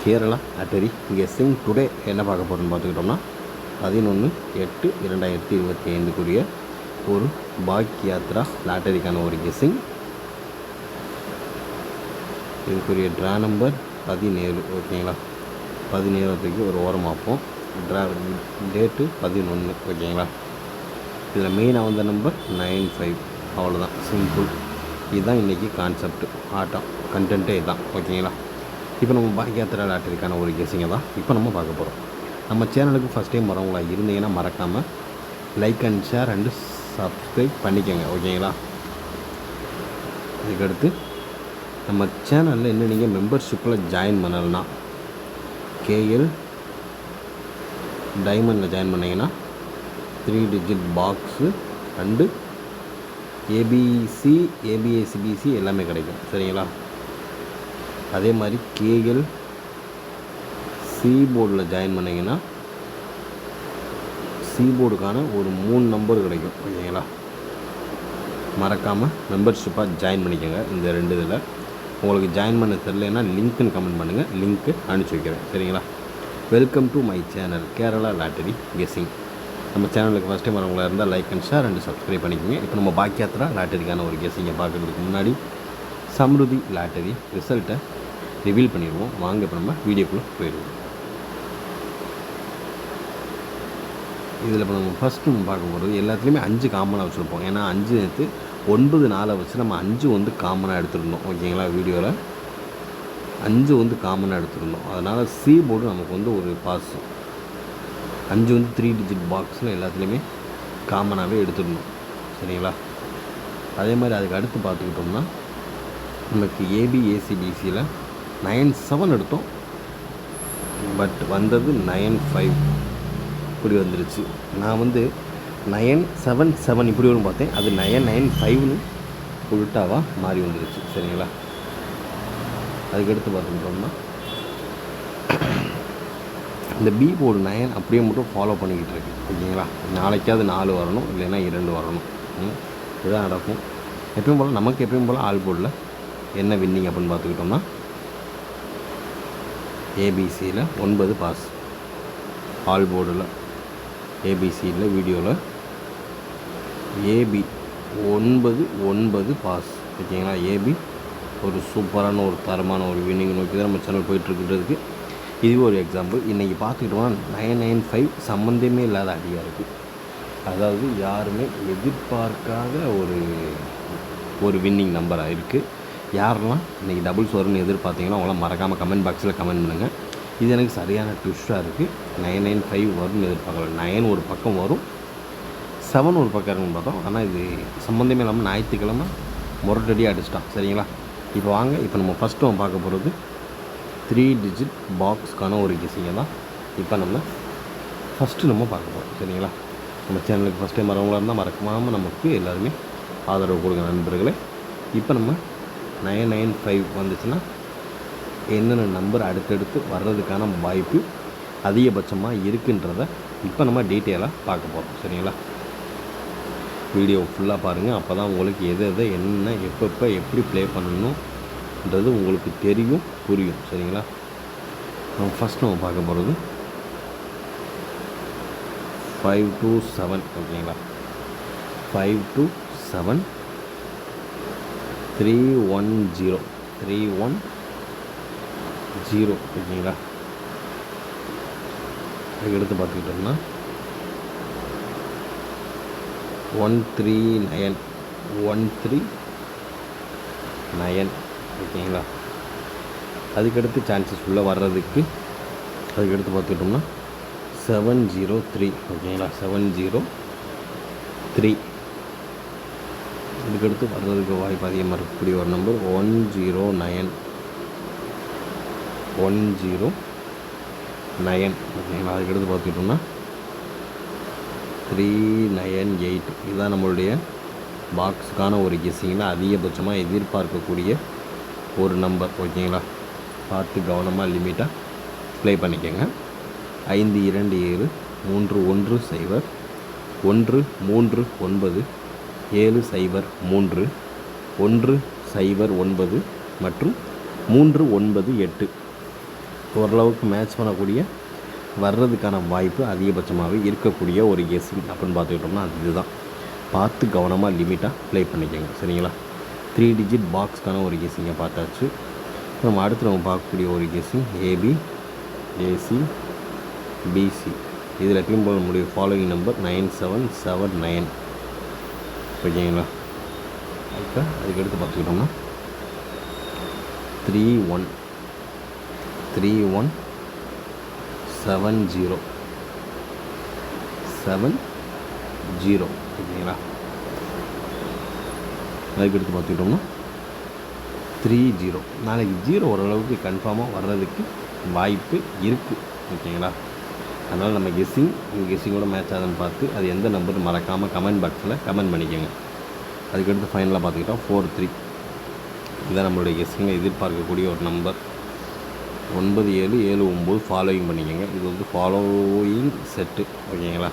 Kerala lottery guessing today என்ன பார்க்க போகிறோன்னு பார்த்துக்கிட்டோம்னா 11/8/2025 ஒரு பாக் யாத்ரா லாட்டரிக்கான ஒரு கெஸ்ஸிங். இதுக்குரிய ட்ரா நம்பர் 17. ஓகேங்களா, 17 ஒரு ஓரம் ஆப்போம். Draw date 11. ஓகேங்களா, இதில் மெயினாக வந்த நம்பர் 95. அவ்வளோதான், சிம்பிள். இதுதான் இன்றைக்கி கான்செப்ட், ஆட்டம், கண்டென்ட்டே இதுதான். ஓகேங்களா, இப்போ நம்ம பாக் யாத்ரா லாட்டரிக்கான ஒரு கெஸ்ஸிங்கை தான் இப்போ நம்ம பார்க்க போகிறோம். நம்ம சேனலுக்கு ஃபஸ்ட் டைம் வரவங்களா இருந்தீங்கன்னா மறக்காமல் like and share and subscribe பண்ணிக்கோங்க. ஓகேங்களா, இதுக்கடுத்து நம்ம சேனலில் இன்னும் நீங்கள் மெம்பர்ஷிப்பில் ஜாயின் பண்ணலைன்னா கேஎல் டைமண்டில் ஜாயின் பண்ணிங்கன்னா 3 டிஜிட் பாக்ஸு அண்டு ஏபிசி ஏபிஎஸ்சிபிசி எல்லாமே கிடைக்கும். சரிங்களா, அதே மாதிரி கேஎல் சி போர்டில் ஜாயின் பண்ணிங்கன்னா சி போர்டுக்கான ஒரு 3 நம்பர் கிடைக்கும். ஓகேங்களா, மறக்காமல் மெம்பர்ஷிப்பாக ஜாயின் பண்ணிக்கோங்க. இந்த 2 இதில் உங்களுக்கு ஜாயின் பண்ண தெரியலன்னா லிங்க்குன்னு கமெண்ட் பண்ணுங்கள், லிங்க்கு அனுப்பிச்சி வைக்கிறேன். சரிங்களா, welcome to my channel Kerala lottery guessing. நம்ம சேனலுக்கு ஃபஸ்ட் டைம் வரவங்களா இருந்தால் like and share and subscribe பண்ணிக்கோங்க. இப்போ நம்ம பாக் யாத்ரா லாட்டரிக்கான ஒரு கெஸ்ஸிங்கை பார்க்குறதுக்கு முன்னாடி சம்ருதி லாட்டரி ரிசல்ட்டை ரிவீல் பண்ணிடுவோம். வாங்க இப்போ நம்ம வீடியோக்குள்ளே போயிடுவோம். இதில் இப்போ நம்ம ஃபஸ்ட்டு நம்ம பார்க்க போகிறது எல்லாத்துலேயுமே 5 காமனாக வச்சுருப்போம். ஏன்னா 5 நேற்று 9 4 வச்சு நம்ம 5 வந்து காமனாக எடுத்துருந்தோம். ஓகேங்களா, வீடியோவில் 5 வந்து காமனாக எடுத்துருந்தோம். அதனால் சி போர்டு நமக்கு வந்து ஒரு பாஸ். 5 வந்து 3 டிஜிட் பாக்ஸில் எல்லாத்துலேயுமே காமனாகவே எடுத்துருந்தோம். சரிங்களா, அதே மாதிரி அதுக்கு அடுத்து பார்த்துக்கிட்டோம்னா நமக்கு ஏபிஏசிபிசியில் 97 எடுத்தோம். பட் வந்தது 95 இப்படி வந்துருச்சு. நான் வந்து 977 இப்படி வரும் பார்த்தேன், அது 995ன்னு உள்ட்டாவாக மாறி வந்துருச்சு. சரிங்களா, அதுக்கடுத்து பார்த்துக்கிட்டோம்னா இந்த பி போர்டு 9 அப்படியே மட்டும் ஃபாலோ பண்ணிக்கிட்டு இருக்கு. ஓகேங்களா, நாளைக்காவது 4 வரணும், இல்லைன்னா 2 வரணும். இதுதான் நடக்கும். எப்பயும் போல் நமக்கு எப்பயும் போல் ஆல் போர்டில் என்ன வின்னிங் அப்படின்னு பார்த்துக்கிட்டோம்னா ஏபிசியில் 9 பாஸ். ஆல் போர்டில் ஏபிசியில் வீடியோவில் ஏபி 9 பாஸ். ஓகேங்களா, ஏபி ஒரு சூப்பரான ஒரு தரமான ஒரு வின்னிங் நோக்கி தான் நம்ம சேனல் போயிட்டுருக்குறதுக்கு இது ஒரு எக்ஸாம்பிள். இன்றைக்கி பார்த்துக்கிட்டோம்னா 995 சம்மந்தமே இல்லாத அடியாக இருக்குது. அதாவது யாருமே எதிர்பார்க்காத ஒரு வின்னிங் நம்பராக இருக்குது. யாரெல்லாம் இன்றைக்கி டபுள்ஸ் வரும்னு எதிர்பார்த்தீங்கன்னா அவங்களாம் மறக்காமல் கமெண்ட் பாக்ஸில் கமெண்ட் பண்ணுங்கள். இது எனக்கு சரியான ட்விஸ்ட்டாக இருக்குது. 995 வரும்னு எதிர்பார்க்கல. 9 ஒரு பக்கம் வரும், 7 ஒரு பக்கம் இருக்குன்னு பார்த்தோம். ஆனால் இது சம்மந்தமே இல்லாமல் ஞாயிற்றுக்கிழமை முரட்டடியாக அடிச்சிட்டான். சரிங்களா, இப்போ வாங்க இப்போ நம்ம ஃபஸ்ட்டு நம்ம பார்க்க போகிறது 3 டிஜிட் பாக்ஸ்க்கான ஒரு கெஸ்ஸிங்கை தான் இப்போ நம்ம ஃபஸ்ட்டு நம்ம பார்க்க போகிறோம். சரிங்களா, நம்ம சேனலுக்கு ஃபஸ்ட் டைம் வரவங்களா இருந்தால் மறக்காமல் நமக்கு எல்லாருமே ஆதரவு கொடுங்க நண்பர்களே. இப்போ நம்ம 995 வந்துச்சுன்னா என்னென்ன நம்பர் அடுத்தடுத்து வர்றதுக்கான வாய்ப்பு அதிகபட்சமாக இருக்குன்றதை இப்போ நம்ம டீட்டெயிலாக பார்க்க போகிறோம். சரிங்களா, வீடியோ ஃபுல்லாக பாருங்கள். அப்போ தான் உங்களுக்கு எதை என்ன எப்போ எப்படி ப்ளே பண்ணணுன்றது உங்களுக்கு தெரியும், புரியும். சரிங்களா, நம்ம ஃபஸ்ட் நம்ம பார்க்க போகிறது 5 to 7. ஓகேங்களா, 5 to 7 310 310. ஓகேங்களா, அதுக்கடுத்து பார்த்துக்கிட்டோம்னா 139 139. ஓகேங்களா, அதுக்கடுத்து சான்சஸ் ஃபுல்லாக வர்றதுக்கு அதுக்கடுத்து பார்த்துக்கிட்டோம்னா 703. ஓகேங்களா, 703. இதுக்கடுத்து வர்றதுக்கு வாய்ப்பு அதிகமாக இருக்கக்கூடிய ஒரு நம்பர் 109 109. ஓகேங்களா, அதுக்கடுத்து பார்த்துக்கிட்டோம்னா 398. இதுதான் நம்மளுடைய பாக்ஸுக்கான ஒரு கெஸ்ஸிங்கில் அதிகபட்சமாக எதிர்பார்க்கக்கூடிய ஒரு நம்பர். ஓகேங்களா, பார்த்து கவனமாக லிமிட்டாக ப்ளே பண்ணிக்கோங்க. 527 310 139 703 109 மற்றும் 398. ஓரளவுக்கு மேட்ச் பண்ணக்கூடிய வர்றதுக்கான வாய்ப்பு அதிகபட்சமாகவே இருக்கக்கூடிய ஒரு கெஸ்ஸிங் அப்படின்னு பார்த்துக்கிட்டோம்னா அது இதுதான். பார்த்து கவனமாக லிமிட்டாக ப்ளே பண்ணிக்கோங்க. சரிங்களா? 3 டிஜிட் பாக்ஸ்க்கான ஒரு கெஸ்ஸிங்கை பார்த்தாச்சு. நம்ம அடுத்து நம்ம பார்க்கக்கூடிய ஒரு கெஸ்ஸிங் ஏபி, ஏசி, பிசி. இதில் எப்பயும் போல நம்முடைய ஃபாலோயிங் நம்பர் 9779. ஓகேங்களா? அதுக்கடுத்து பார்த்துக்கிட்டோம்னா 3170 ஓகேங்களா? அதுக்கடுத்து பார்த்துக்கிட்டோம்னா 30. நாளைக்கு 0 ஓரளவுக்கு கன்ஃபார்மாக வர்றதுக்கு வாய்ப்பு இருக்குது. ஓகேங்களா? அதனால் நம்ம கெஸ்ஸிங்கோட மேட்ச் ஆகுதுன்னு பார்த்து அது எந்த நம்பர் மறக்காமல் கமெண்ட் பாக்ஸில் கமெண்ட் பண்ணிக்கோங்க. அதுக்கடுத்து ஃபைனலாக பார்த்துக்கிட்டோம் 43. இதுதான் நம்மளுடைய கெஸ்ஸிங்கை எதிர்பார்க்கக்கூடிய ஒரு நம்பர். 9779 ஃபாலோயிங் பண்ணிக்கோங்க. இது வந்து ஃபாலோயிங் செட்டு. ஓகேங்களா?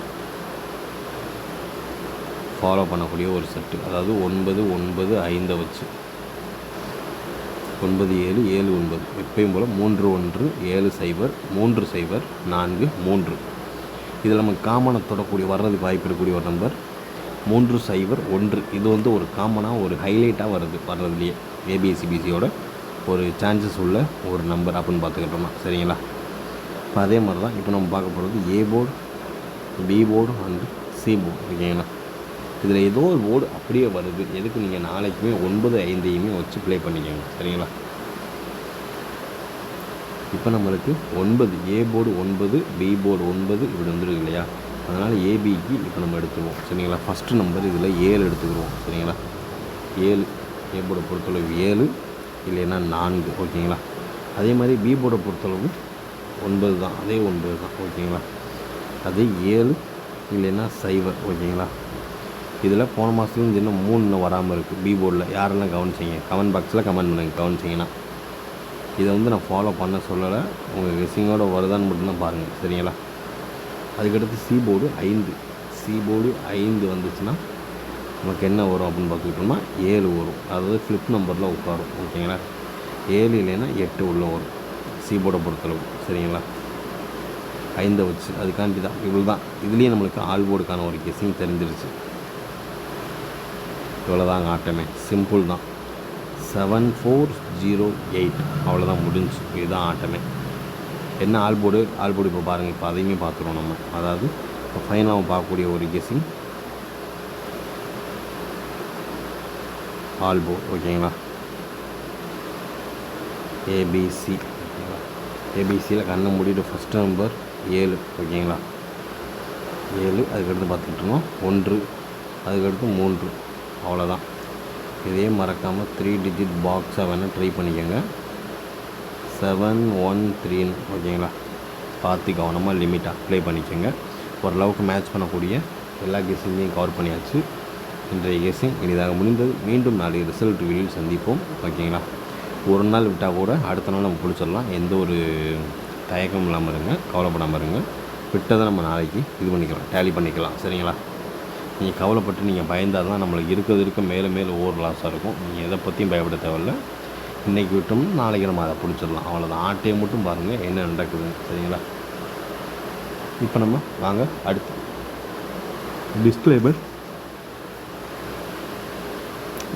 ஃபாலோ பண்ணக்கூடிய ஒரு செட்டு. அதாவது 995 வச்சு 9779 எப்பயும் போல் 31703043. இதில் நம்ம காமனாக தொடக்கூடிய வர்றதுக்கு வாய்ப்பு இருக்கக்கூடிய ஒரு நம்பர் 301. இது வந்து ஒரு காமனாக ஒரு ஹைலைட்டாக வர்றதுலேயே ஏபிசிபிசியோட ஒரு சான்சஸ் உள்ள ஒரு நம்பர் அப்படின்னு பார்த்துக்கிட்டோம்னா. சரிங்களா? இப்போ அதே மாதிரி தான் இப்போ நம்ம பார்க்க போகிறது A board, B board and C board. ஓகேங்களா? இதில் ஏதோ ஒரு போர்டு அப்படியே வருது. எதுக்கு நீங்கள் நாளைக்குமே 95 வச்சு ப்ளே பண்ணிக்கோங்க. சரிங்களா? இப்போ நம்மளுக்கு 9 ஏ போர்டு 9, பி போர்டு 9 இப்படி வந்துருக்கு இல்லையா? அதனால் ஏபிக்கு இப்போ நம்ம எடுத்துருவோம். சரிங்களா? ஃபஸ்ட்டு நம்பர் இதில் 7 எடுத்துக்கிடுவோம். சரிங்களா? 7 ஏ போர்டை பொறுத்தளவு 7 இல்லைன்னா 4. ஓகேங்களா? அதே மாதிரி பி போர்டை பொறுத்தளவு 9 தான். அதே 9 தான். ஓகேங்களா? அதே 7 இல்லைன்னா 0. ஓகேங்களா? இதில் போன மாதத்துலேயும் இன்னும் 3 இன்னும் வராமல் இருக்குது பி போர்டில். யாரெல்லாம் கவனிச்சிங்க கமெண்ட் பாக்ஸில் கமெண்ட் பண்ணுங்கள் கவனிச்சிங்கன்னா. இதை வந்து நான் ஃபாலோ பண்ண சொல்லலை. உங்கள் கெஸ்ஸிங்கோட வருதான்னு மட்டும்தான் பாருங்கள். சரிங்களா? அதுக்கடுத்து சி போர்டு 5. சி போர்டு 5 வந்துச்சுன்னா நமக்கு என்ன வரும் அப்படின்னு பார்த்துக்கிட்டோம்னா 7 வரும். அதாவது ஃப்ளிப் நம்பரில் உட்காரும். ஓகேங்களா? 7 இல்லைன்னா 8 உள்ளே வரும் சி போர்டை பொறுத்தளவு. சரிங்களா? 5 வச்சு அதுக்காண்டி தான் இவ்வளோ தான். இதுலேயே நம்மளுக்கு ஆல் போர்டுக்கான ஒரு கெஸ்ஸிங் தெரிஞ்சிருச்சு. இவ்வளோதாங்க ஆட்டமே. சிம்பிள் தான். 7408 அவ்வளோதான் முடிஞ்சு. இதுதான் ஆட்டமே. என்ன ஆல் போர்டு இப்போ பாருங்கள். இப்போ அதையுமே பார்த்துருவோம் நம்ம. அதாவது இப்போ ஃபைனலாக பார்க்கக்கூடிய ஒரு கெஸ்ஸிங் ஆல் போர்டு. ஓகேங்களா? ஏபிசி. ஓகேங்களா? ஏபிசியில் கண்ணை மூடிட்டு ஃபஸ்ட்டு நம்பர் 7. ஓகேங்களா? 7. அதுக்கடுத்து பார்த்துக்கிட்டோம் 1. அதுக்கடுத்து 3. அவ்வளோதான். இதே மறக்காமல் 3 டிஜிட் பாக்ஸாக வேணால் ட்ரை பண்ணிக்கோங்க. 713. ஓகேங்களா? பார்த்து கவனமாக லிமிட்டாக ப்ளே பண்ணிக்கோங்க. ஓரளவுக்கு மேட்ச் பண்ணக்கூடிய எல்லா கெஸ்ஸிங்கையும் கவர் பண்ணியாச்சு. இன்றைய கெஸ்ஸிங் இனிதாக முடிந்தது. மீண்டும் நாளைக்கு ரிசல்ட் வீடியோவில் சந்திப்போம். ஓகேங்களா? ஒரு நாள் விட்டால் கூட அடுத்த நாள் நம்ம பிடிச்சிடலாம். எந்த ஒரு தயக்கமும் இல்லாமல் இருங்க. கவலைப்படாமல் இருங்க. விட்டதை நம்ம நாளைக்கு இது பண்ணிக்கலாம், டேலி பண்ணிக்கலாம். சரிங்களா? நீங்கள் கவலைப்பட்டு நீங்கள் பயந்தால் தான் நம்மளுக்கு இருக்க மேலே ஓவர் லாஸாக இருக்கும். நீங்கள் எதை பற்றியும் பயப்பட தேவையில்லை. இன்றைக்கி விட்டோம்னா நாளைக்கு நம்ம அதை பிடிச்சிடலாம். அவ்வளோதான். ஆட்டையை மட்டும் பாருங்கள் என்ன நடக்குதுன்னு. சரிங்களா? இப்போ நம்ம வாங்க அடுத்து டிஸ்க்ளைமர்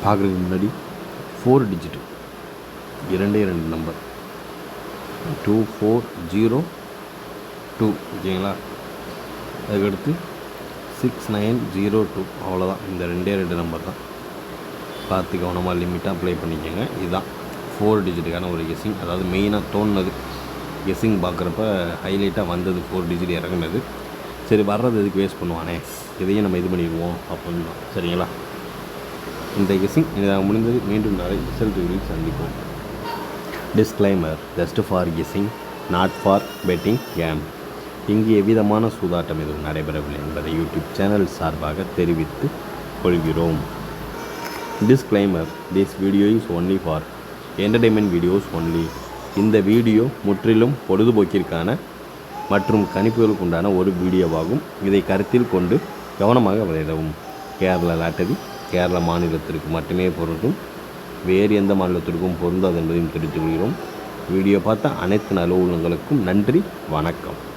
பார்க்குறதுக்கு முன்னாடி 4 டிஜிட்டு 2 நம்பர் 2402. ஓகேங்களா? அதுக்கடுத்து 6902. அவ்வளோதான். இந்த 2 நம்பர் தான். பார்த்து கவனமாக லிமிட்டாக ப்ளே பண்ணிக்கோங்க. இதுதான் 4 டிஜிட்டுக்கான ஒரு கெஸ்ஸிங். அதாவது மெயினாக தோணுனது கெஸ்ஸிங் பார்க்குறப்ப ஹைலைட்டாக வந்தது 4 டிஜிட் இறங்குனது. சரி வர்றது எதுக்கு வேஸ்ட் பண்ணுவானே, இதையும் நம்ம இது பண்ணிடுவோம் அப்படின்னு தான். சரிங்களா? இந்த கெஸ்ஸிங் இதாக முடிந்தது. மீண்டும் நாளை ரிசல்ட் வீடியோவில் சந்திப்போம். Disclaimer just for guessing, not for betting game. இங்கு எவ்விதமான சூதாட்டம் எதுவும் நடைபெறவில்லை என்பதை யூடியூப் சேனல் சார்பாக தெரிவித்து கொள்கிறோம். Disclaimer this video is only for entertainment videos only. இந்த வீடியோ முற்றிலும் பொழுதுபோக்கிற்கான மற்றும் கணிப்புகளுக்கு உண்டான ஒரு வீடியோவாகும். இதை கருத்தில் கொண்டு கவனமாக விளையாடவும். கேரளா லாட்டரி கேரளா மாநிலத்திற்கு மட்டுமே பொருந்தும், வேறு எந்த மாநிலத்திற்கும் பொருந்தாது என்பதையும் தெரிவித்துக் கொள்கிறோம். வீடியோ பார்த்த அனைத்து நல்ல உள்ளங்களுக்கும் நன்றி, வணக்கம்.